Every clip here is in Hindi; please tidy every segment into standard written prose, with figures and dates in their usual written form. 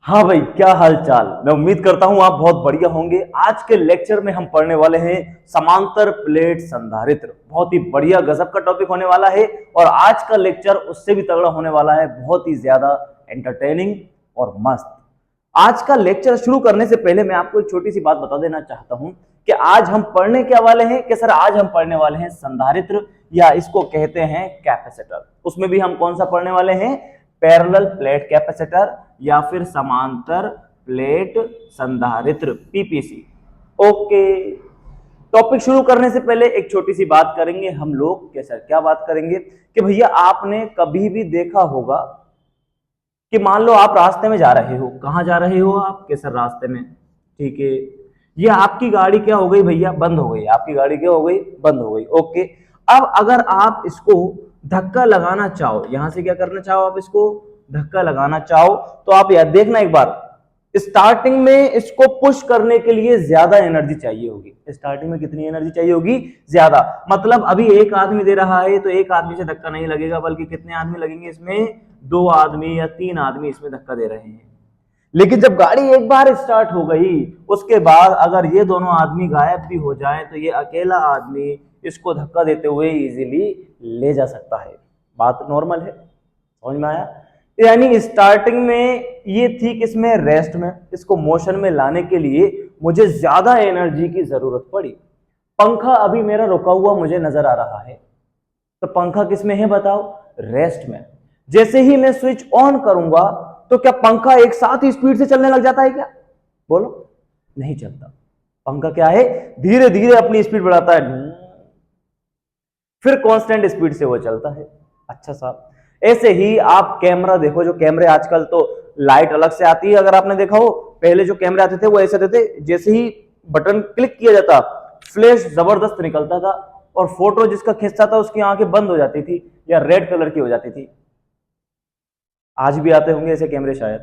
हाँ भाई, क्या हाल चाल। मैं उम्मीद करता हूं आप बहुत बढ़िया होंगे। आज के लेक्चर में हम पढ़ने वाले हैं समांतर प्लेट संधारित्र। बहुत ही बढ़िया गजब का टॉपिक होने वाला है और आज का लेक्चर उससे भी तगड़ा होने वाला है, बहुत ही ज्यादा एंटरटेनिंग और मस्त। आज का लेक्चर शुरू करने से पहले मैं आपको एक छोटी सी बात बता देना चाहता हूं कि आज हम पढ़ने क्या वाले हैं कि सर आज हम पढ़ने वाले हैं संधारित्र या इसको कहते हैं कैपेसिटर। उसमें भी हम कौन सा पढ़ने वाले हैं? पैरेलल प्लेट कैपेसिटर या फिर समांतर प्लेट संधारित्र पीपीसी। ओके, टॉपिक शुरू करने से पहले एक छोटी सी बात करेंगे हम लोग। क्या सर, क्या बात करेंगे कि भैया आपने कभी भी देखा होगा कि मान लो आप रास्ते में जा रहे हो। कहां जा रहे हो आप? के सर रास्ते में। ठीक है, ये आपकी गाड़ी क्या हो गई भैया? बंद हो गई। आपकी गाड़ी क्या हो गई? बंद हो गई। ओके, अब अगर आप इसको धक्का लगाना चाहो, यहां से क्या करना चाहो आप? इसको धक्का लगाना चाहो तो आप याद देखना एक बार, स्टार्टिंग में इसको पुश करने के लिए ज्यादा एनर्जी चाहिए होगी। स्टार्टिंग में कितनी एनर्जी चाहिए होगी? ज्यादा। मतलब अभी एक आदमी दे रहा है तो एक आदमी से धक्का नहीं लगेगा, बल्कि कितने आदमी लगेंगे इसमें? दो आदमी या तीन आदमी इसमें धक्का दे रहे हैं। लेकिन जब गाड़ी एक बार स्टार्ट हो गई, उसके बाद अगर ये दोनों आदमी गायब भी हो जाएं तो ये अकेला आदमी इसको धक्का देते हुए इजीली ले जा सकता है। बात नॉर्मल है, समझ में आया? यानी स्टार्टिंग में ये थी किसमें? रेस्ट में। इसको मोशन में लाने के लिए मुझे ज्यादा एनर्जी की जरूरत पड़ी। पंखा अभी मेरा रुका हुआ मुझे नजर आ रहा है, तो पंखा किसमें है बताओ? रेस्ट में। जैसे ही मैं स्विच ऑन करूंगा तो क्या पंखा एक साथ ही स्पीड से चलने लग जाता है क्या? बोलो, नहीं चलता। पंखा क्या है? धीरे धीरे अपनी स्पीड बढ़ाता है, फिर कांस्टेंट स्पीड से वो चलता है। अच्छा साहब, ऐसे ही आप कैमरा देखो। जो कैमरे आजकल तो लाइट अलग से आती है, अगर आपने देखा हो, पहले जो कैमरे आते थे वो ऐसे रहते, जैसे ही बटन क्लिक किया जाता फ्लैश जबरदस्त निकलता था और फोटो जिसका खींचता था उसकी आंखें बंद हो जाती थी या रेड कलर की हो जाती थी। आज भी आते होंगे ऐसे कैमरे शायद।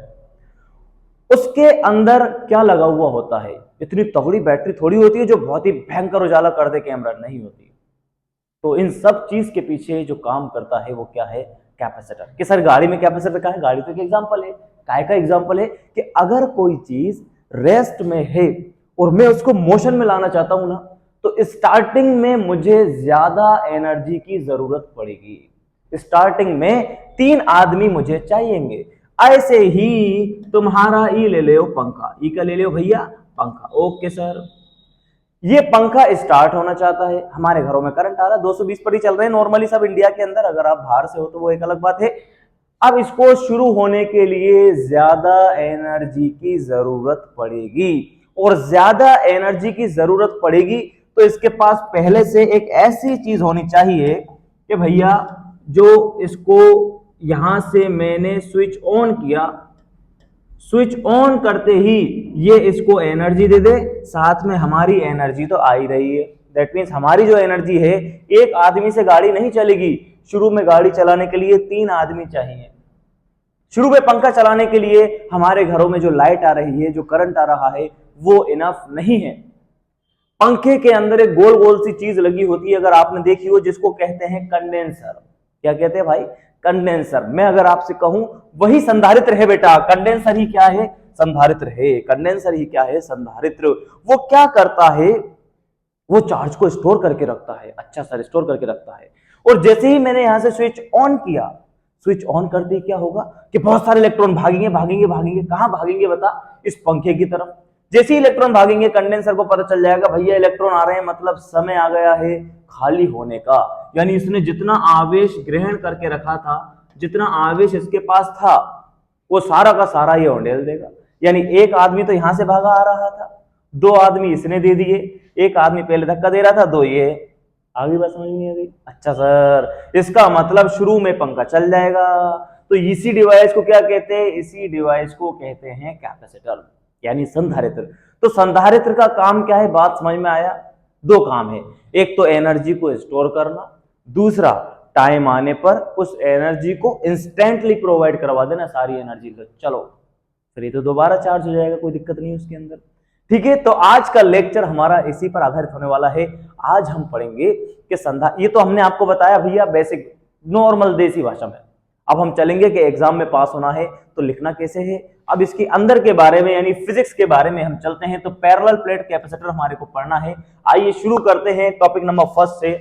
उसके अंदर क्या लगा हुआ होता है? इतनी तगड़ी बैटरी थोड़ी होती है जो बहुत ही भयंकर उजाला कर दे, कैमरा नहीं होती। तो इन सब चीज के पीछे जो काम करता है वो क्या है? कैपेसिटर। कि सर गाड़ी में कैपेसिटर का है? गाड़ी तो एक एग्जांपल है। काय का एग्जांपल है कि अगर कोई चीज रेस्ट में है और मैं उसको मोशन में लाना चाहता हूं ना, तो स्टार्टिंग में मुझे ज्यादा एनर्जी की जरूरत पड़ेगी। स्टार्टिंग में तीन आदमी मुझे चाहिएंगे। ऐसे ही तुम्हारा ई ले लो पंखा। ई का ले लो भैया? पंखा। ओके सर, ये पंखा स्टार्ट होना चाहता है। हमारे घरों में करंट आ रहा है, 220 पर ही चल रहे हैं नॉर्मली सब इंडिया के अंदर। अगर आप बाहर से हो तो वो एक अलग बात है। अब इसको शुरू होने के लिए ज्यादा एनर्जी की जरूरत पड़ेगी, और ज्यादा एनर्जी की जरूरत पड़ेगी तो इसके पास पहले से एक ऐसी चीज होनी चाहिए कि भैया जो इसको यहां से मैंने स्विच ऑन किया, स्विच ऑन करते ही ये इसको एनर्जी दे दे। साथ में हमारी एनर्जी तो आ ही रही है। दैट मीन्स हमारी जो एनर्जी है, एक आदमी से गाड़ी नहीं चलेगी। शुरू में गाड़ी चलाने के लिए तीन आदमी चाहिए। शुरू में पंखा चलाने के लिए हमारे घरों में जो लाइट आ रही है, जो करंट आ रहा है, वो इनफ नहीं है। पंखे के अंदर एक गोल गोल सी चीज लगी होती है, अगर आपने देखी हो, जिसको कहते हैं कंडेंसर। क्या कहते हैं भाई? कंडेंसर। मैं अगर आपसे कहूं वही संधारित्र है बेटा। कंडेंसर ही क्या है? संधारित्र है। कंडेंसर ही क्या है? संधारित्र। वो क्या करता है? वो चार्ज को स्टोर करके रखता है। अच्छा सर, स्टोर करके रखता है। और जैसे ही मैंने यहां से स्विच ऑन किया, स्विच ऑन करते ही क्या होगा कि बहुत सारे इलेक्ट्रॉन भागेंगे भागेंगे भागेंगे। कहां भागेंगे बता? इस पंखे की तरफ। जैसे ही इलेक्ट्रॉन भागेंगे, कंडेंसर को पता चल जाएगा भैया इलेक्ट्रॉन आ रहे हैं, मतलब समय आ गया है खाली होने का। यानी इसने जितना आवेश ग्रहण करके रखा था, जितना आवेश इसके पास था, वो सारा का सारा ये उंडेल देगा। यानी एक आदमी तो यहां से भागा आ रहा था, दो आदमी इसने दे दिए, एक आदमी पहले धक्का दे रहा था, दो ये। आगे बात समझ नहीं आ गई? अच्छा सर, इसका मतलब शुरू में पंखा चल जाएगा। तो इसी डिवाइस को क्या कहते हैं? इसी डिवाइस को कहते हैं कैपेसिटर, यानी संधारित्र। तो संधारित्र का काम क्या है? बात समझ में आया? दो काम है, एक तो एनर्जी को स्टोर करना, दूसरा टाइम आने पर उस एनर्जी को इंस्टेंटली प्रोवाइड करवा देना, सारी एनर्जी को। चलो फिर ये तो दोबारा चार्ज हो जाएगा, कोई दिक्कत नहीं उसके अंदर। ठीक है, तो आज का लेक्चर हमारा इसी पर आधारित होने वाला है। आज हम पढ़ेंगे कि ये तो हमने आपको बताया भैया बेसिक नॉर्मल देसी भाषा में। अब हम चलेंगे कि एग्जाम में पास होना है तो लिखना कैसे है। अब इसके अंदर के बारे में यानी फिजिक्स के बारे में हम चलते हैं। तो पैरेलल प्लेट कैपेसिटर हमारे को पढ़ना है। आइए शुरू करते हैं टॉपिक नंबर फर्स्ट से।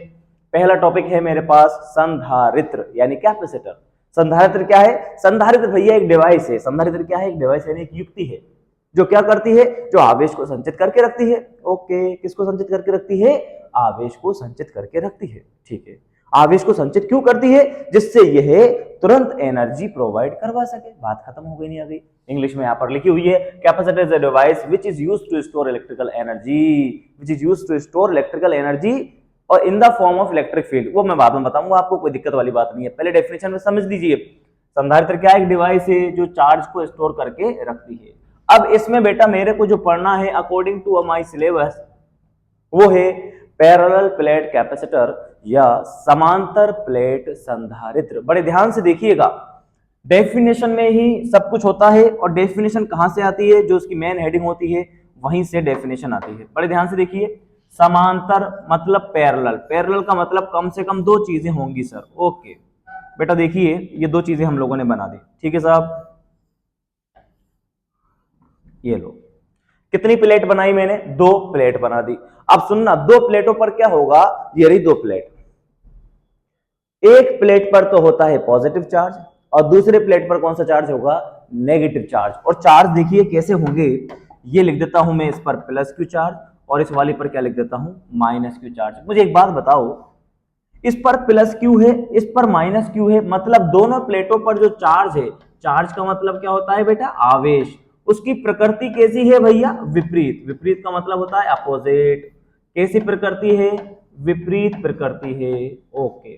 पहला टॉपिक है मेरे पास संधारित्र यानी कैपेसिटर। संधारित्र क्या है? संधारित्र भैया एक डिवाइस है। संधारित्र क्या है? एक डिवाइस यानी एक युक्ति है जो क्या करती है, जो आवेश को संचित करके रखती है। ओके, किसको संचित करके रखती है? आवेश को संचित करके रखती है। ठीक है, आवेश को संचित क्यों करती है? जिससे यह तुरंत एनर्जी प्रोवाइड करवा सके। बात खत्म हो गई नहीं अभी। इंग्लिश में यहां पर लिखी हुई है, capacitor is a device which is used to store electrical energy, which is used to store electrical energy और in the form of electric field. वो मैं बाद में बताऊंगा आपको, कोई दिक्कत वाली बात नहीं है। पहले डेफिनेशन में समझ लीजिए। संधारित्र क्या? एक डिवाइस है जो चार्ज को स्टोर करके रखती है। अब इसमें बेटा मेरे को जो पढ़ना है अकॉर्डिंग टू माय सिलेबस वो है पैरेलल प्लेट कैपेसिटर या समांतर प्लेट संधारित्र। बड़े ध्यान से देखिएगा, डेफिनेशन में ही सब कुछ होता है और डेफिनेशन कहां से आती है? जो उसकी मेन हेडिंग होती है वहीं से डेफिनेशन आती है। बड़े ध्यान से देखिए, समांतर मतलब पैरेलल। पैरेलल का मतलब कम से कम दो चीजें होंगी सर। ओके बेटा देखिए, ये दो चीजें हम लोगों ने बना दी। ठीक है साहब, ये लो। कितनी प्लेट बनाई मैंने? दो प्लेट बना दी। अब सुनना, दो प्लेटों पर क्या होगा? ये रही दो प्लेट। एक प्लेट पर तो होता है पॉजिटिव चार्ज और दूसरे प्लेट पर कौन सा चार्ज होगा? Negative charge. और चार्ज देखिए कैसे होंगे, ये लिख देता हूं मैं इस पर प्लस क्यू चार्ज और इस वाली पर क्या लिख देता हूं? Minus Q charge. मुझे एक बात बताओ, इस पर प्लस क्यू है, इस पर माइनस क्यू है, मतलब दोनों प्लेटों पर जो चार्ज है, चार्ज का मतलब क्या होता है बेटा? आवेश। उसकी प्रकृति कैसी है भैया? विपरीत। विपरीत का मतलब होता है अपोजिट। कैसी प्रकृति है? विपरीत प्रकृति है। ओके,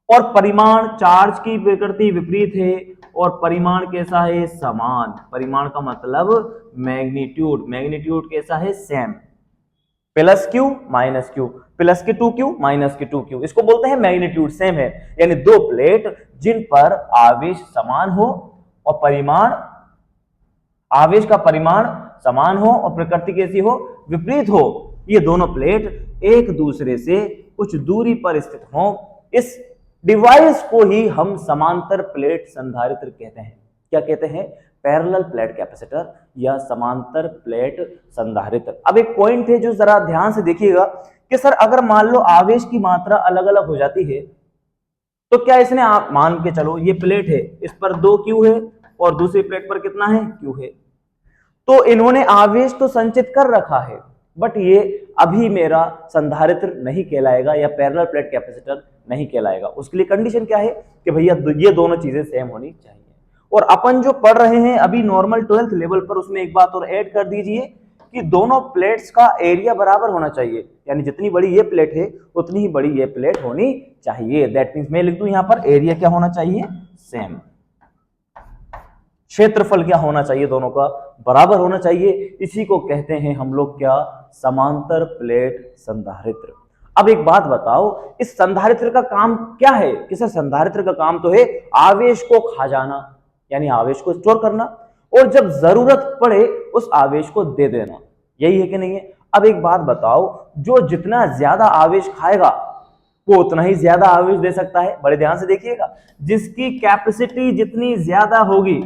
और परिमाण, चार्ज की प्रकृति विपरीत है और परिमाण कैसा है? समान। परिमाण का मतलब मैग्नीट्यूड। मैग्नीट्यूड कैसा है? Same. Plus Q minus Q, plus के टू क्यू माइनस के टू क्यू, इसको बोलते हैं मैग्नीट्यूड सेम है। यानी दो प्लेट जिन पर आवेश समान हो और परिमाण, आवेश का परिमाण समान हो और प्रकृति कैसी हो? विपरीत हो, ये दोनों प्लेट एक दूसरे से कुछ दूरी पर स्थित हो, इस डिवाइस को ही हम समांतर प्लेट संधारित्र कहते हैं। क्या कहते हैं? पैरेलल प्लेट कैपेसिटर या समांतर प्लेट संधारित्र। अब एक पॉइंट है जो जरा ध्यान से देखिएगा कि सर अगर मान लो आवेश की मात्रा अलग अलग हो जाती है तो क्या इसने, आप मान के चलो ये प्लेट है, इस पर 2 क्यू है और दूसरी प्लेट पर कितना है? क्यू है। तो इन्होंने आवेश तो संचित कर रखा है बट ये अभी मेरा संधारित्र नहीं कहलाएगा या पैरेलल प्लेट कैपेसिटर नहीं कहलाएगा। उसके लिए कंडीशन क्या है कि भैया ये दोनों चीजें सेम होनी चाहिए। और अपन जो पढ़ रहे हैं अभी नॉर्मल 12th लेवल पर, उसमें एक बात और ऐड कर दीजिए कि दोनों प्लेट्स का एरिया बराबर होना चाहिए। यानी जितनी बड़ी ये प्लेट है उतनी ही बड़ी ये प्लेट होनी चाहिए। दैट मींस मैं लिख दूं यहां पर एरिया क्या होना चाहिए? सेम। क्षेत्रफल क्या होना चाहिए? दोनों का बराबर होना चाहिए। इसी को कहते हैं हम लोग क्या? समांतर प्लेट संधारित्र। अब एक बात बताओ, इस संधारित्र का काम क्या है? किस संधारित्र का काम तो है आवेश को खा जाना, यानी आवेश को स्टोर करना और जब जरूरत पड़े उस आवेश को दे देना। यही है कि नहीं है? अब एक बात बताओ, जो जितना ज्यादा आवेश खाएगा वो उतना ही ज्यादा आवेश दे सकता है। बड़े ध्यान से देखिएगा, जिसकी कैपेसिटी जितनी ज्यादा होगी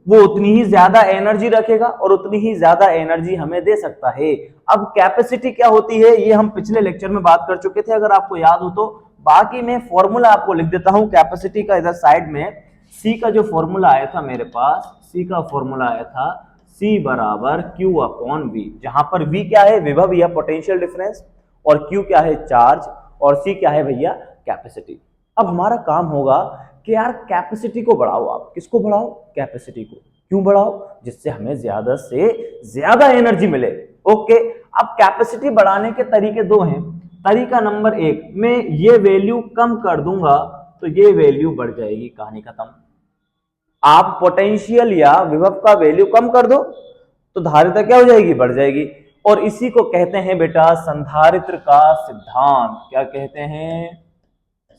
वो उतनी ही ज्यादा एनर्जी रखेगा और उतनी ही ज्यादा एनर्जी हमें दे सकता है। अब कैपेसिटी क्या होती है ये हम पिछले लेक्चर में बात कर चुके थे, अगर आपको याद हो तो। बाकी मैं फॉर्मूला आपको लिख देता हूं कैपेसिटी का इधर साइड में। सी का जो फॉर्मूला आया था मेरे पास, सी का फॉर्मूला आया था सी बराबर क्यू अपॉन वी, जहां पर वी क्या है? विभव या पोटेंशियल डिफरेंस, और क्यू क्या है? चार्ज, और सी क्या है भैया? कैपेसिटी। अब हमारा काम होगा कि यार कैपेसिटी को बढ़ाओ। आप किसको बढ़ाओ? कैपेसिटी को। क्यों बढ़ाओ? जिससे हमें ज्यादा से ज्यादा एनर्जी मिले। ओके, अब कैपेसिटी बढ़ाने के तरीके दो हैं। तरीका नंबर 1, मैं ये वैल्यू कम कर दूंगा तो ये वैल्यू बढ़ जाएगी, कहानी खत्म। आप पोटेंशियल या विभव का वैल्यू कम कर दो तो धारिता क्या हो जाएगी? बढ़ जाएगी। और इसी को कहते हैं बेटा संधारित्र का सिद्धांत। क्या कहते हैं?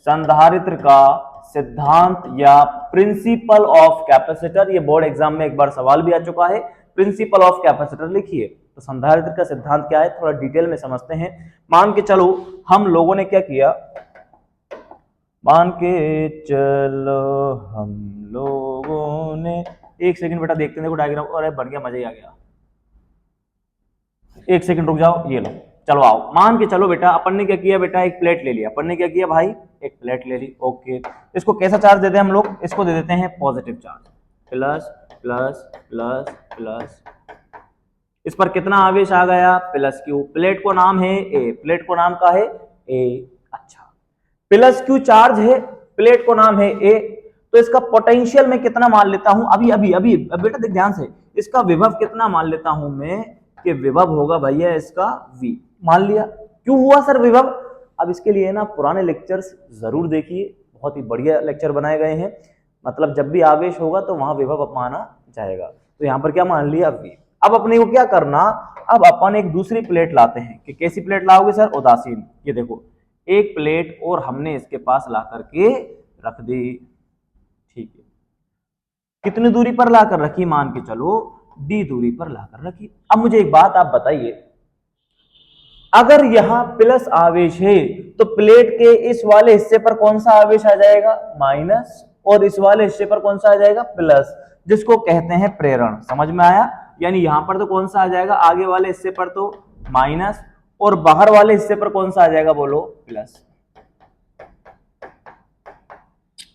संधारित्र का सिद्धांत या प्रिंसिपल ऑफ कैपेसिटर। ये बोर्ड एग्जाम में एक बार सवाल भी आ चुका है। प्रिंसिपल ऑफ कैपेसिटर लिखिए। तो संधारित्र का सिद्धांत क्या है थोड़ा डिटेल में समझते हैं। मान के चलो हम लोगों ने क्या किया, मान के चलो हम लोगों ने, एक सेकंड बेटा देखते हैं, देखो डायग्राम, अरे बढ़िया, मजा ही आ गया। एक सेकंड रुक जाओ, ये लो, चलो आओ, मान के चलो बेटा, अपन ने क्या किया बेटा, एक प्लेट ले लिया, अपन ने क्या किया भाई, एक प्लेट ले ली, ओके। इसको कैसा चार्ज देते हैं हम लोग, इसको दे देते हैं positive charge, plus plus plus plus. इस पर कितना आवेश आ गया, प्लस क्यू। प्लेट को नाम है ए, प्लेट को नाम का है ए, अच्छा। प्लस क्यू चार्ज है, प्लेट को नाम है ए, तो इसका पोटेंशियल मैं कितना मान लेता हूं, अभी अभी अभी अब बेटा देख ध्यान से, इसका विभव कितना मान लेता हूं मैं, कि विभव होगा भैया इसका V, मान लिया। क्यों हुआ सर विभव, अब इसके लिए ना पुराने लेक्चर्स जरूर देखिए, बहुत ही बढ़िया लेक्चर बनाए गए हैं, मतलब जब भी आवेश होगा तो वहां विभव माना जाएगा। तो यहां पर क्या मान लिया V। अब अपने को क्या करना, अब अपन एक दूसरी प्लेट लाते हैं, कि कैसी प्लेट लाओगे सर, उदासीन। ये देखो एक प्लेट और हमने इसके पास ला करके रख दी, ठीक है, कितनी दूरी पर लाकर रखी, मान के चलो D दूरी पर लाकर रखी। अब मुझे एक बात आप बताइए, अगर यहां प्लस आवेश है तो प्लेट के इस वाले हिस्से पर कौन सा आवेश आ जाएगा, माइनस, और इस वाले हिस्से पर कौन सा आ जाएगा, प्लस, जिसको कहते हैं प्रेरण। समझ में आया, यानी यहां पर तो कौन सा आ जाएगा, आगे वाले हिस्से पर तो माइनस, और बाहर वाले हिस्से पर कौन सा आ जाएगा, बोलो प्लस।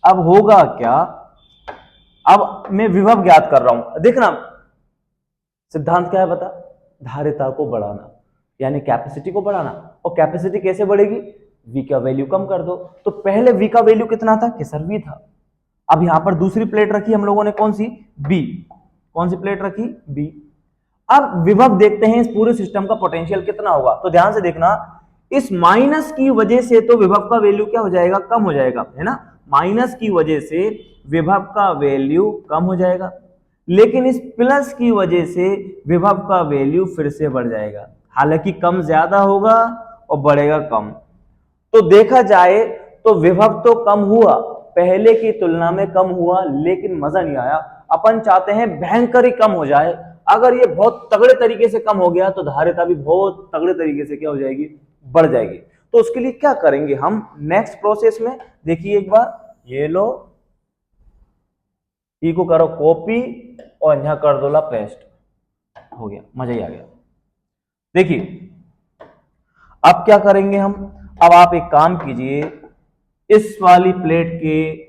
अब होगा क्या, अब मैं विभव ज्ञात कर रहा हूं, देखना सिद्धांत क्या है बता, धारिता को बढ़ाना, यानी कैपेसिटी को बढ़ाना। और कैपेसिटी कैसे बढ़ेगी, V का वैल्यू कम कर दो। तो पहले V का वैल्यू कितना था, कि सर V था। अब यहां पर दूसरी प्लेट रखी हम लोगों ने, कौन सी, B। कौन सी प्लेट रखी, B। अब विभव देखते हैं इस पूरे सिस्टम का पोटेंशियल कितना होगा, तो ध्यान से देखना, इस माइनस की वजह से तो विभव का वैल्यू क्या हो जाएगा, कम हो जाएगा, है ना, माइनस की वजह से विभव का वैल्यू कम हो जाएगा, लेकिन इस प्लस की वजह से विभव का वैल्यू फिर से बढ़ जाएगा। हालांकि कम ज्यादा होगा और बढ़ेगा कम। तो देखा जाए तो विभव तो कम हुआ, पहले की तुलना में कम हुआ, लेकिन मजा नहीं आया। अपन चाहते हैं भयंकर ही कम हो जाए। अगर ये बहुत तगड़े तरीके से कम हो गया तो धारिता भी बहुत तगड़े तरीके से क्या हो जाएगी, बढ़ जाएगी। तो उसके लिए क्या करेंगे हम नेक्स्ट प्रोसेस में, देखिए एक बार, ये लो, ई को करो कॉपी और यहां कर दो ला पेस्ट, हो गया, मजा ही आ गया। देखिए अब क्या करेंगे हम, अब आप एक काम कीजिए, इस वाली प्लेट के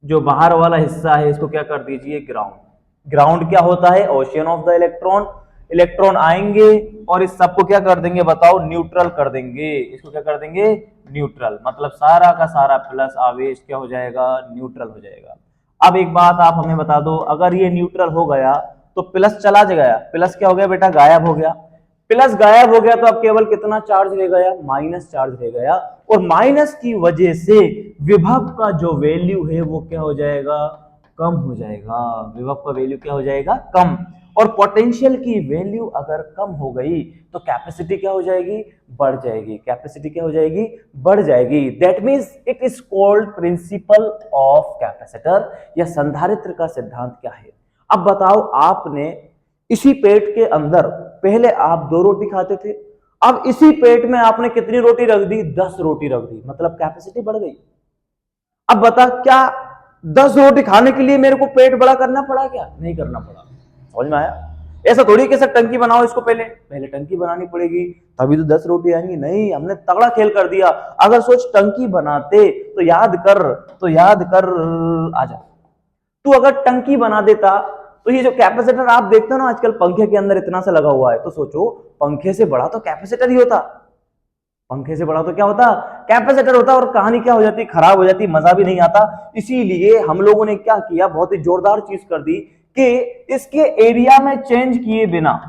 जो बाहर वाला हिस्सा है इसको क्या कर दीजिए, ग्राउंड। ग्राउंड क्या होता है, ocean of the electron. Electron आएंगे और इस सबको क्या कर देंगे बताओ, न्यूट्रल कर देंगे। इसको क्या कर देंगे, न्यूट्रल, मतलब सारा का सारा प्लस आवेश क्या हो जाएगा, न्यूट्रल हो जाएगा। अब एक बात आप हमें बता दो, अगर ये न्यूट्रल हो गया तो प्लस चला गया, प्लस क्या हो गया बेटा, गायब हो गया। प्लस गायब हो गया तो अब केवल कितना चार्ज रह गया, माइनस चार्ज रह गया, और माइनस की वजह से विभव का जो वैल्यू है वो क्या हो जाएगा, कम हो जाएगा। विभव का वैल्यू क्या हो जाएगा, कम। और पोटेंशियल की वैल्यू अगर कम हो गई तो कैपेसिटी क्या हो जाएगी, बढ़ जाएगी। कैपेसिटी क्या हो जाएगी, बढ़ जाएगी। That means it is called principle of capacitor, या संधारित्र का सिद्धांत क्या है। अब बताओ, आपने इसी पेट के अंदर पहले आप 2 रोटी खाते थे, अब इसी पेट में आपने कितनी रोटी रख दी, 10 रोटी रख दी, मतलब कैपेसिटी बढ़ गई। अब बता, क्या 10 रोटी खाने के लिए मेरे को पेट बड़ा करना पड़ा, क्या नहीं करना पड़ा। समझ में आया, ऐसा थोड़ी कि सर टंकी बनाओ इसको, पहले टंकी बनानी पड़ेगी तभी तो 10 रोटी आएंगी, नहीं, हमने तगड़ा खेल कर दिया। अगर सोच टंकी बनाते तो याद कर आजा, तू अगर टंकी बना देता तो ये जो कैपेसिटर आप देखते हो ना आजकल पंखे के अंदर इतना सा लगा हुआ है, तो सोचो पंखे से बड़ा तो कैपेसिटर ही होता, पंखे से बड़ा तो क्या होता, कैपेसिटर होता, और कहानी क्या हो जाती, खराब हो जाती, मजा भी नहीं आता। इसीलिए हम लोगों ने क्या किया, बहुत ही जोरदार चीज कर दी कि इसके एरिया में चेंज किए बिना,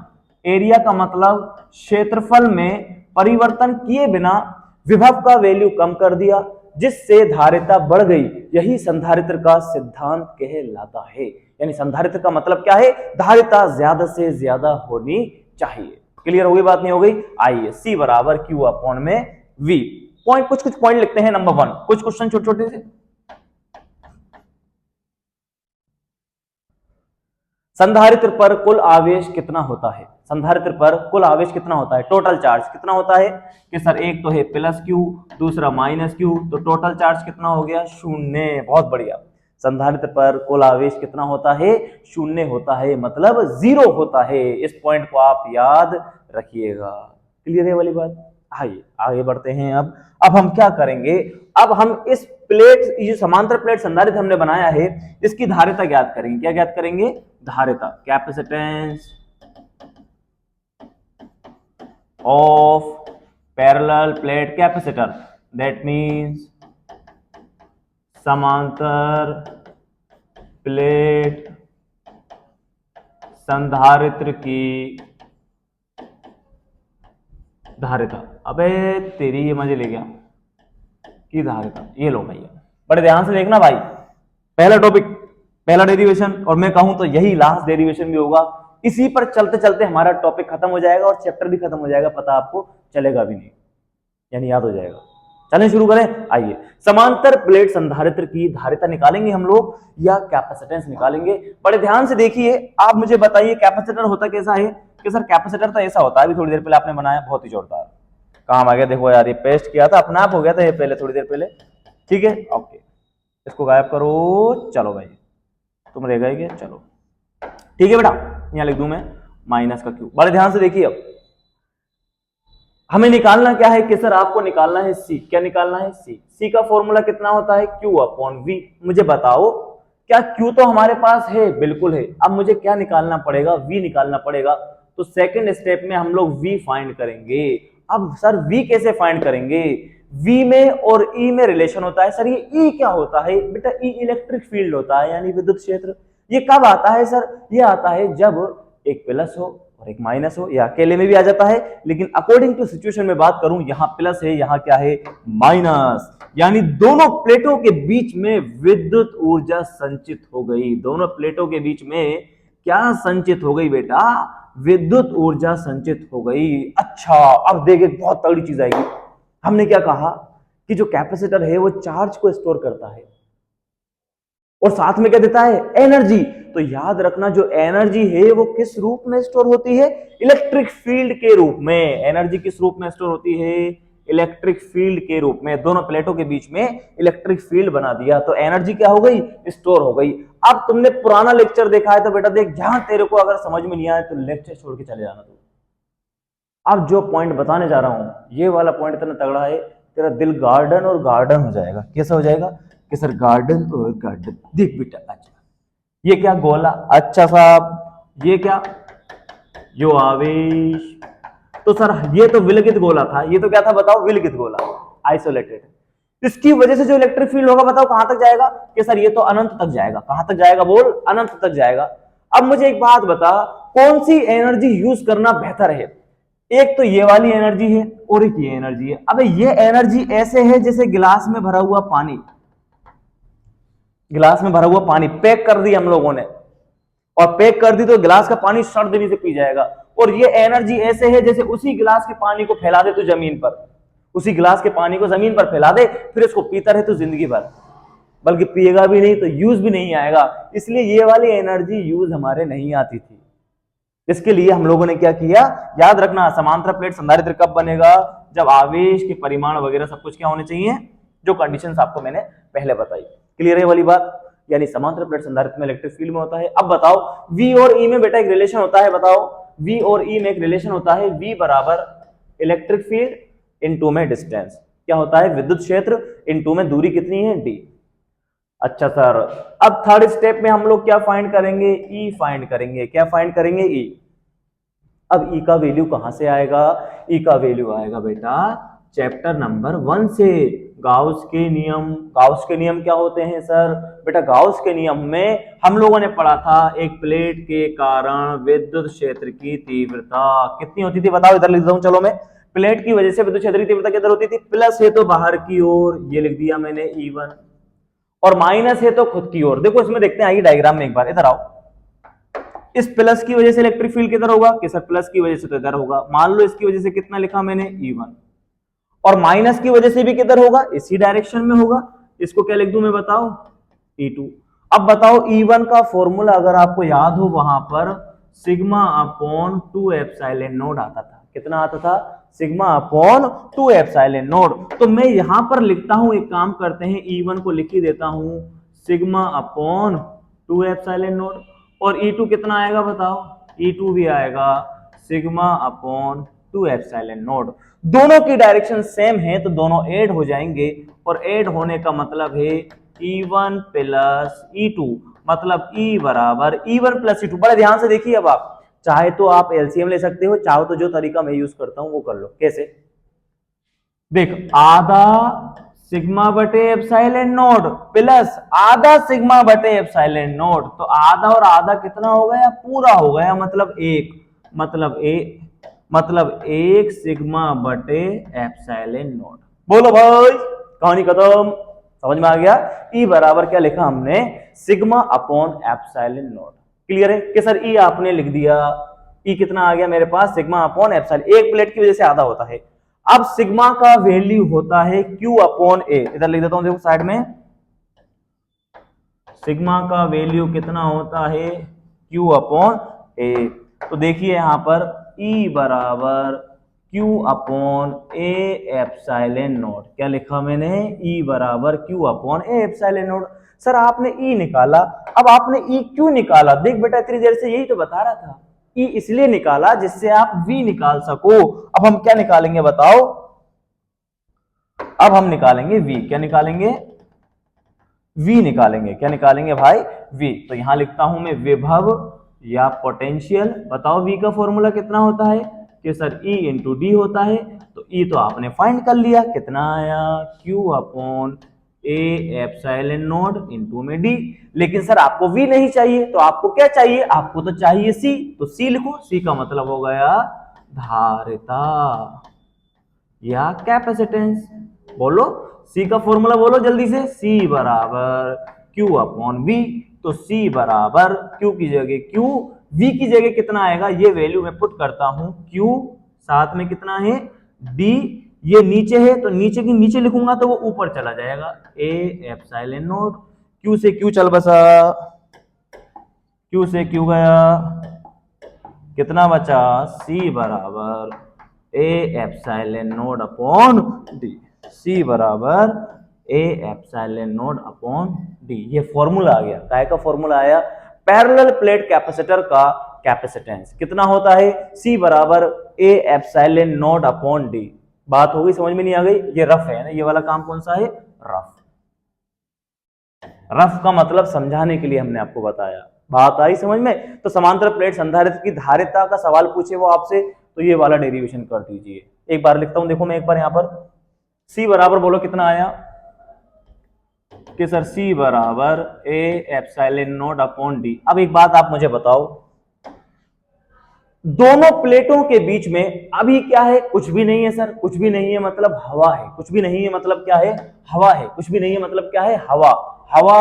एरिया का मतलब क्षेत्रफल में परिवर्तन किए बिना विभव का वैल्यू कम कर दिया, जिससे धारिता बढ़ गई। यही संधारित्र का सिद्धांत कहलाता है। यानी संधारित्र का मतलब क्या है, धारिता ज्यादा से ज्यादा होनी चाहिए। क्लियर हो गई बात, नहीं हो गई। आइए, C बराबर Q अपॉन में V। पॉइंट कुछ पॉइंट लिखते हैं। नंबर 1, कुछ क्वेश्चन छोटे छोटे से। संधारित्र पर कुल आवेश कितना होता है? संधारित्र पर कुल आवेश कितना होता है? टोटल चार्ज कितना होता है? कि सर एक तो है प्लस क्यू, दूसरा माइनस क्यू, तो टोटल चार्ज कितना हो गया? शून्य। बहुत बढ़िया। संधारित्र पर कुल आवेश कितना होता है? शून्य होता है, मतलब जीरो होता है। इस पॉइंट को आप याद रखिएगा। क्लियर है वाली बात? आइए आगे बढ़ते हैं। अब हम क्या करेंगे? अब हम इस प्लेट, ये समांतर प्लेट संधारित्र हमने बनाया है, इसकी धारिता ज्ञात करेंगे। क्या ज्ञात करेंगे? धारिता, capacitance of parallel plate capacitor, that means समांतर प्लेट संधारित्र की धारिता। अबे तेरी ये मजे ले गया की धारिता। ये लो भैया, बड़े ध्यान से देखना भाई। पहला टॉपिक, पहला डेरिवेशन, और मैं कहूं तो यही लास्ट डेरिवेशन भी होगा। इसी पर चलते चलते हमारा टॉपिक खत्म हो जाएगा और चैप्टर भी खत्म हो जाएगा, पता आपको चलेगा भी नहीं, यानी याद हो जाएगा। चलें शुरू करें। आइए, समांतर प्लेट संधारित्र की धारिता निकालेंगे हम लोग या कैपेसिटेंस निकालेंगे। बड़े ध्यान से देखिए, आप मुझे बताइए कैपेसिटर होता कैसा है? कि सर कैपेसिटर तो ऐसा होता है, अभी थोड़ी देर पहले आपने बनाया, बहुत ही जोरदार काम आ गया। देखो यार, ये पेस्ट किया था, अपना आप हो गया था ये पहले, थोड़ी देर पहले। ठीक है, ओके, इसको गायब करो। चलो भाई, तुम रह गए क्या? चलो ठीक है बेटा, यहां लिख दूं मैं माइनस का क्यू। बड़े ध्यान से देखिए, अब हमें निकालना क्या है? कि सर आपको निकालना है सी। क्या निकालना है? सी। सी का फॉर्मूला कितना होता है? Q upon V. मुझे बताओ, क्या क्यू तो हमारे पास है? बिल्कुल है। अब मुझे क्या निकालना पड़ेगा? वी निकालना पड़ेगा। तो सेकंड स्टेप में हम लोग वी फाइंड करेंगे। अब सर वी कैसे फाइंड करेंगे? वी में और ई में रिलेशन होता है। सर ये ई क्या होता है? बेटा ई इलेक्ट्रिक फील्ड होता है, यानी विद्युत क्षेत्र। ये कब आता है सर? ये आता है जब एक प्लस हो और एक माइनस हो, या अकेले में भी आ जाता है, लेकिन अकॉर्डिंग टू सिचुएशन में बात करूं, यहां प्लस है, यहां क्या है? माइनस। यानी दोनों प्लेटों के बीच में विद्युत ऊर्जा संचित हो गई। दोनों प्लेटों के बीच में क्या संचित हो गई बेटा? विद्युत ऊर्जा संचित हो गई। अच्छा, अब देखिए बहुत तगड़ी चीज आएगी। हमने क्या कहा कि जो कैपेसिटर है वो चार्ज को स्टोर करता है और साथ में क्या देता है? एनर्जी। तो याद रखना, जो एनर्जी है वो किस रूप में स्टोर होती है? इलेक्ट्रिक फील्ड के रूप में। एनर्जी किस रूप में स्टोर होती है? इलेक्ट्रिक फील्ड के रूप में। दोनों प्लेटों के बीच में इलेक्ट्रिक फील्ड बना दिया, तो एनर्जी क्या हो गई? स्टोर हो गई। अब तुमने पुराना लेक्चर देखा है तो बेटा देख, जहां तेरे को अगर समझ में नहीं आए तो लेक्चर छोड़ के चले जाना तू। अब जो पॉइंट बताने जा रहा हूं, ये वाला पॉइंट इतना तगड़ा है, तेरा दिल गार्डन और गार्डन हो जाएगा। कैसा हो जाएगा? कि सर गार्डन और गार्डन। देख बेटा, अच्छा ये क्या? गोला। अच्छा साहब, ये क्या? जो आवेश। तो सर ये तो विलगित गोला था। ये तो क्या था बताओ? विलगित गोला, आइसोलेटेड। इसकी वजह से जो इलेक्ट्रिक फील्ड होगा बताओ कहां तक जाएगा? कि सर ये तो अनंत तक जाएगा। कहां तक जाएगा? बोल, अनंत तक जाएगा। अब मुझे एक बात बता, कौन सी एनर्जी यूज करना बेहतर है? एक तो ये वाली एनर्जी है और एक ये एनर्जी है। अब ये एनर्जी ऐसे है जैसे गिलास में भरा हुआ पानी। गिलास में भरा हुआ पानी पैक कर दी हम लोगों ने, और पैक कर दी तो गिलास का पानी शर्त देने से पी जाएगा। और ये एनर्जी ऐसे है जैसे उसी गिलास के पानी को फैला दे तो जमीन पर, उसी गिलास के पानी को जमीन पर फैला दे, फिर इसको पीता रहे तो जिंदगी भर, बल्कि पिएगा भी नहीं तो यूज भी नहीं आएगा। इसलिए ये वाली एनर्जी यूज हमारे नहीं आती थी। इसके लिए हम लोगों ने क्या किया? याद रखना, समांतर प्लेट संधारित्र कब बनेगा? जब आवेश के परिमाण वगैरह सब कुछ क्या होने चाहिए? जो कंडीशंस आपको मैंने पहले बताई। क्लियर है वाली बात? यानी समांतर प्लेट संधारित्र में इलेक्ट्रिक फील्ड में होता है। अब बताओ, V और E में बेटा एक रिलेशन होता है। बताओ, V और E में एक रिलेशन होता है। V बराबर इलेक्ट्रिक फील्ड इनटू में डिस्टेंस। क्या होता है? विद्युत क्षेत्र इनटू में दूरी कितनी है? D। अच्छा सर, अब थर्ड स्टेप में हम लोग क्या फाइंड करेंगे? E फाइंड करेंगे। क्या फाइंड करेंगे? E। अब E का वैल्यू कहां से आएगा? E का वैल्यू आएगा बेटा चैप्टर नंबर 1 से, गाउस के नियम। गाउस के नियम क्या होते हैं सर? बेटा गाउस के नियम में हम लोगों ने पढ़ा था, एक प्लेट के कारण विद्युत क्षेत्र की तीव्रता कितनी होती थी? बताओ, इधर लिख दूं, चलो मैं। प्लेट की वजह से विद्युत क्षेत्र की तीव्रता किधर होती थी? प्लस है तो बाहर की ओर, ये लिख दिया मैंने E1, और माइनस है तो खुद की ओर। देखो इसमें देखते हैं, आइए डायग्राम में एक बार, इधर आओ। इस प्लस की वजह से इलेक्ट्रिक फील्ड किधर होगा? कि सर प्लस की वजह से तो इधर होगा। मान लो इसकी वजह से कितना लिखा मैंने? E1। और माइनस की वजह से भी किधर होगा? इसी डायरेक्शन में होगा। इसको क्या लिख दूं मैं? बताओ, E2। अब बताओ E1 का फॉर्मूला अगर आपको याद हो, वहां पर सिग्मा अपॉन 2 एप्सिलॉन नोड आता था। कितना आता था? Sigma upon 2 epsilon node. तो मैं यहां पर लिखता हूं, एक काम करते हैं, E1 को लिख ही देता हूं सिग्मा अपॉन 2 एप्सिलॉन नोड। और E2 कितना आएगा बताओ? E2 भी आएगा सिग्मा अपॉन 2 एप्सिलॉन नोड। दोनों की डायरेक्शन सेम है तो दोनों ऐड हो जाएंगे, और ऐड होने का मतलब है E1 प्लस E2, मतलब E बराबर E1 प्लस E2। बड़े ध्यान से देखिए, अब आप चाहे तो आप एलसीएम ले सकते हो, चाहो तो जो तरीका मैं यूज करता हूं वो कर लो। कैसे? देख, आधा सिग्मा बटे एप्सिलॉन नोड प्लस आधा सिग्मा बटे एप्सिलॉन नोड, तो आधा और आधा कितना हो गया? पूरा हो गया, मतलब एक, मतलब एक सिग्मा बटे एप्सिलॉन नोड। बोलो भाई, कहानी खत्म। समझ में आ गया? ई बराबर क्या लिखा हमने? Sigma upon epsilon node. Clear है कि सर ई आपने लिख दिया, ई कितना आ गया मेरे पास? Sigma upon epsilon. एक प्लेट की वजह से आधा होता है। अब सिग्मा का वैल्यू होता है Q अपॉन ए। इधर लिख देता हूं, देखो साइड में, सिग्मा का वैल्यू कितना होता है? Q अपॉन ए। तो देखिए यहां पर E बराबर Q upon A epsilon node. क्या लिखा मैंने? E बराबर Q upon A epsilon node. Sir आपने E निकाला, अब आपने E क्यों निकाला? देख बेटा, इतनी देर से यही तो बता रहा था, E इसलिए निकाला जिससे आप V निकाल सको। अब हम क्या निकालेंगे बताओ? अब हम निकालेंगे V। क्या निकालेंगे? V निकालेंगे। क्या निकालेंगे भाई? V। तो यहां लिखता हूं मैं विभव या पोटेंशियल। बताओ V का फॉर्मूला कितना होता है? कि सर E इंटू डी होता है। तो E तो आपने फाइंड कर लिया, कितना आया? Q upon A epsilon node into में D। लेकिन सर आपको V नहीं चाहिए, तो आपको क्या चाहिए? आपको तो चाहिए C। तो C लिखो। C का मतलब हो गया धारिता या कैपेसिटेंस। बोलो C का फॉर्मूला बोलो जल्दी से। C बराबर Q अपॉन V। तो C बराबर Q की जगह Q, V की जगह कितना आएगा? ये वैल्यू मैं पुट करता हूं, Q साथ में कितना है? D। ये नीचे है तो नीचे की नीचे लिखूंगा तो वो ऊपर चला जाएगा, A एप्सिलॉन नोड। Q से Q चल बसा, Q से Q गया, कितना बचा? C बराबर A epsilon node upon D. C बराबर A epsilon node upon D. ये फॉर्मूला आ गया। काय का फॉर्मूला आया? पैरेलल प्लेट कैपेसिटर का कैपेसिटेंस कितना होता है? C बराबर A epsilon node upon D. बात हो गई? समझ में नहीं आ गई? ये रफ है ना, ये वाला काम कौन सा है? रफ। रफ का मतलब समझाने के लिए हमने आपको बताया। बात आई समझ में? तो समांतर प्लेट संधारित्र की धारिता का सवाल पूछे वो आपसे, तो ये वाला डेरिवेशन कर दीजिए। एक बार लिखता हूं, देखो मैं एक बार यहां पर C बराबर बोलो कितना आया? कि सर C बराबर A epsilon node upon D. अब एक बात आप मुझे बताओ, दोनों प्लेटों के बीच में अभी क्या है? कुछ भी नहीं है सर। कुछ भी नहीं है मतलब हवा है। कुछ भी नहीं है मतलब क्या है? हवा है। कुछ भी नहीं है मतलब क्या है? हवा। हवा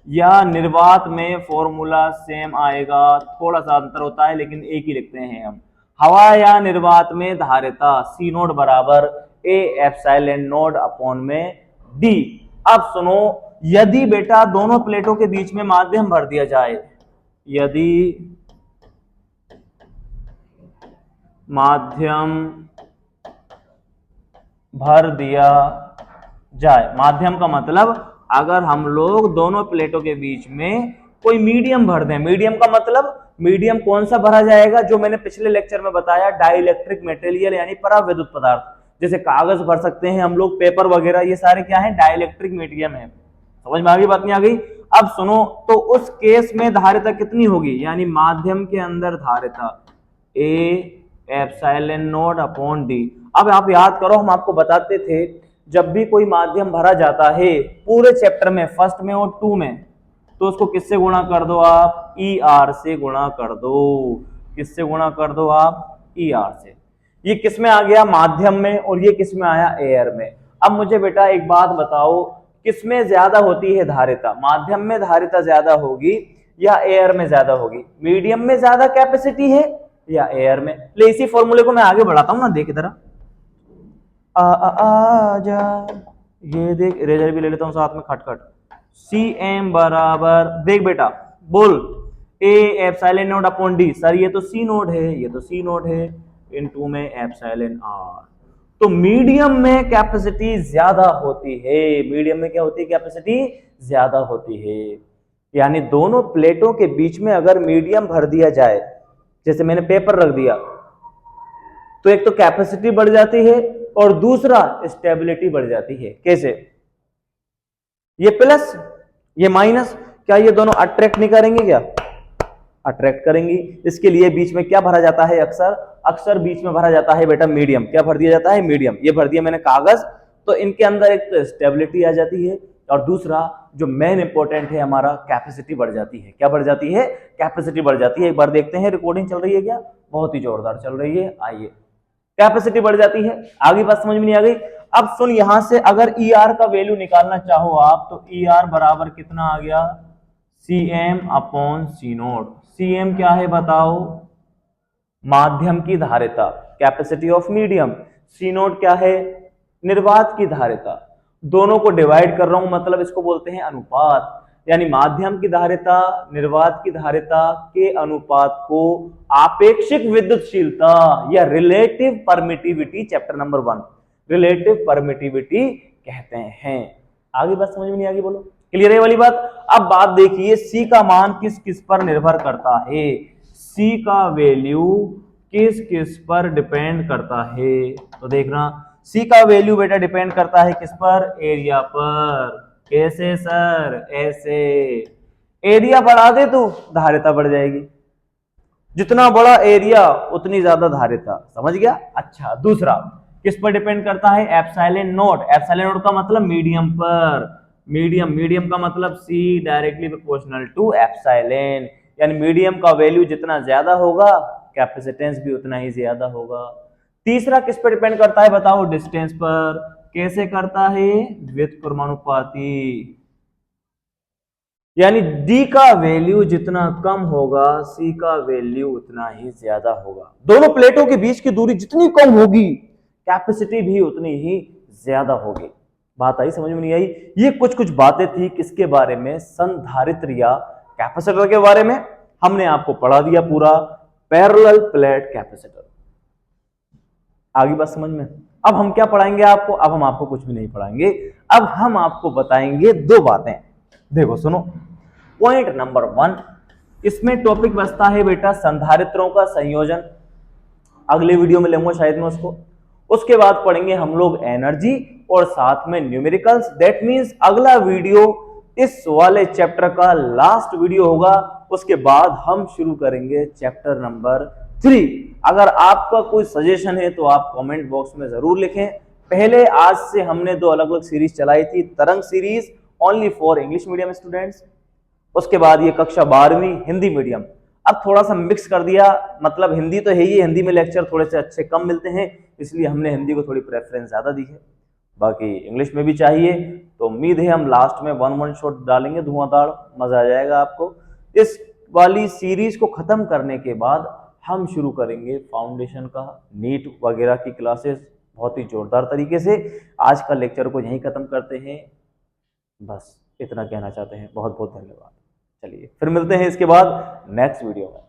या निर्वात में फॉर्मूला सेम आएगा, थोड़ा सा अंतर होता है लेकिन एक ही लिखते हैं हम। हवा या निर्वात में धारिता C नोड बराबर ए एप्सिलॉन नोड अपॉन में D। अब सुनो, यदि बेटा दोनों प्लेटों के बीच में माध्यम भर दिया जाए, यदि माध्यम भर दिया जाए, माध्यम का मतलब अगर हम लोग दोनों प्लेटों के बीच में कोई मीडियम भर दें। मीडियम का मतलब, मीडियम कौन सा भरा जाएगा? जो मैंने पिछले लेक्चर में बताया, डाइलेक्ट्रिक मटेरियल यानी परावैद्युत पदार्थ। जैसे कागज भर सकते हैं हम लोग, पेपर वगैरह, ये सारे क्या है? डाइलेक्ट्रिक मीडियम है। समझ में आ गई? बात नहीं आ गई? अब सुनो, तो उस केस में धारिता कितनी होगी? यानी माध्यम के अंदर धारिता A epsilon node upon D. अब आप याद करो, हम आपको बताते थे जब भी कोई माध्यम भरा जाता है पूरे चैप्टर में, फर्स्ट में और 2 में, तो उसको किससे गुणा कर दो आप? ई आर से गुणा कर दो। किससे गुणा कर दो आप? ई आर से। ये किस में आ गया? माध्यम में। और ये किस में आया? एयर में। अब मुझे बेटा एक बात बताओ, किसमें ज्यादा होती है धारिता? माध्यम में धारिता ज्यादा होगी या एयर में ज्यादा होगी? मीडियम में ज्यादा कैपेसिटी है या एयर में? ले इसी फॉर्मूले को मैं आगे बढ़ाता हूं ना, देख इधर आ जा, ये देख, इरेजर भी ले लेता हूं साथ में, खटखट। सी एम बराबर, देख बेटा बोल, A epsilon naught upon D. Sir ये तो सी नोट है, ये तो सी नोट है, इनटू में एप्सिलॉन आर। तो मीडियम में कैपेसिटी ज्यादा होती है, मीडियम में क्या होती है, कैपेसिटी ज्यादा होती है। यानी दोनों प्लेटों के बीच में अगर मीडियम भर दिया जाए, जैसे मैंने पेपर रख दिया, तो एक तो कैपेसिटी बढ़ जाती है और दूसरा स्टेबिलिटी बढ़ जाती है। कैसे? ये प्लस ये माइनस, क्या ये दोनों अट्रैक्ट नहीं करेंगे? क्या अट्रैक्ट करेंगी। इसके लिए बीच में क्या भरा जाता है? अक्सर बीच में भरा जाता है बेटा मीडियम। क्या भर दिया जाता है? मीडियम। ये भर दिया मैंने कागज, तो इनके अंदर एक तो स्टेबिलिटी आ जाती है और दूसरा जो मेन इंपॉर्टेंट है हमारा, कैपेसिटी बढ़ जाती है। क्या बढ़ जाती है? कैपेसिटी बढ़ जाती है। एक बार देखते हैं, रिकॉर्डिंग चल रही है क्या? बहुत ही जोरदार चल रही है। आइए, कैपेसिटी बढ़ जाती है। आगे बात समझ में नहीं आ गई? अब सुन, यहां से अगर ई आर का वैल्यू निकालना चाहो आप, तो ई आर बराबर कितना आ गया? C M upon C nought. C M क्या है बताओ? माध्यम की धारिता, capacity of medium. C nought क्या है? निर्वात की धारिता। दोनों को डिवाइड कर रहा हूं, मतलब इसको बोलते हैं अनुपात। यानी माध्यम की धारिता निर्वात की धारिता के अनुपात को आपेक्षिक विद्युतशीलता या relative permittivity, chapter number 1, relative permittivity कहते हैं। आगे बात समझ में नहीं आगे? बोलो, क्लियर है वाली बात? अब बात देखिए, सी का मान किस किस पर निर्भर करता है? सी का वैल्यू किस किस पर डिपेंड करता है? तो देखना, सी का वैल्यू बेटा डिपेंड करता है किस पर? एरिया पर। कैसे सर? ऐसे। एरिया बढ़ा दे तो धारिता बढ़ जाएगी, जितना बड़ा एरिया उतनी ज्यादा धारिता। समझ गया? अच्छा, दूसरा किस पर डिपेंड करता है? Epsilon note. एप्सिलॉन नोट का मतलब मीडियम पर। मीडियम का मतलब see directly proportional to epsilon. यानी मीडियम का वैल्यू जितना ज्यादा होगा, कैपेसिटेंस भी उतना ही ज्यादा होगा। तीसरा किस पर डिपेंड करता है बताओ? डिस्टेंस पर। कैसे करता है? व्युत्क्रमानुपाती। यानी डी का वैल्यू जितना कम होगा, सी का वैल्यू उतना ही ज्यादा होगा। दोनों प्लेटों के बीच की दूरी जितनी कम होगी, कैपेसिटी भी उतनी ही ज्यादा होगी। बात आई? समझ में नहीं आई? ये कुछ बातें थी किसके बारे में? संधारित्र या कैपेसिटर के बारे में। हमने आपको पढ़ा दिया पूरा पैरेलल प्लेट कैपेसिटर। आगे बात समझ में? अब हम क्या पढ़ाएंगे आपको? अब हम आपको कुछ भी नहीं पढ़ाएंगे, अब हम आपको बताएंगे दो बातें। देखो सुनो, पॉइंट नंबर 1, इसमें टॉपिक बचता है बेटा संधारित्रों का संयोजन। अगले वीडियो में लेंगे शायद मैं उसको। उसके बाद पढ़ेंगे हम लोग एनर्जी और साथ में न्यूमेरिकल्स। दैट मींस अगला वीडियो इस वाले चैप्टर का लास्ट वीडियो होगा। उसके बाद हम शुरू करेंगे चैप्टर नंबर 3। अगर आपका कोई सजेशन है तो आप कमेंट बॉक्स में जरूर लिखें। पहले आज से हमने 2 अलग अलग सीरीज चलाई थी, तरंग series only for English medium students. उसके बाद ये कक्षा 12वीं हिंदी मीडियम। अब थोड़ा सा मिक्स कर दिया, मतलब हिंदी तो है ही, हिंदी में लेक्चर थोड़े से अच्छे कम मिलते हैं, इसलिए हमने हिंदी को थोड़ी प्रेफरेंस ज्यादा दी है। बाकी इंग्लिश में भी चाहिए तो उम्मीद है हम लास्ट में 1 शॉट डालेंगे, धुआंधार, मजा आ जाएगा आपको। इस वाली सीरीज को खत्म करने के बाद हम शुरू करेंगे फाउंडेशन का, नीट वगैरह की क्लासेस बहुत ही जोरदार तरीके से। आज का लेक्चर को यहीं खत्म करते हैं, बस इतना कहना चाहते हैं। बहुत बहुत धन्यवाद। चलिए फिर मिलते हैं इसके बाद नेक्स्ट वीडियो में।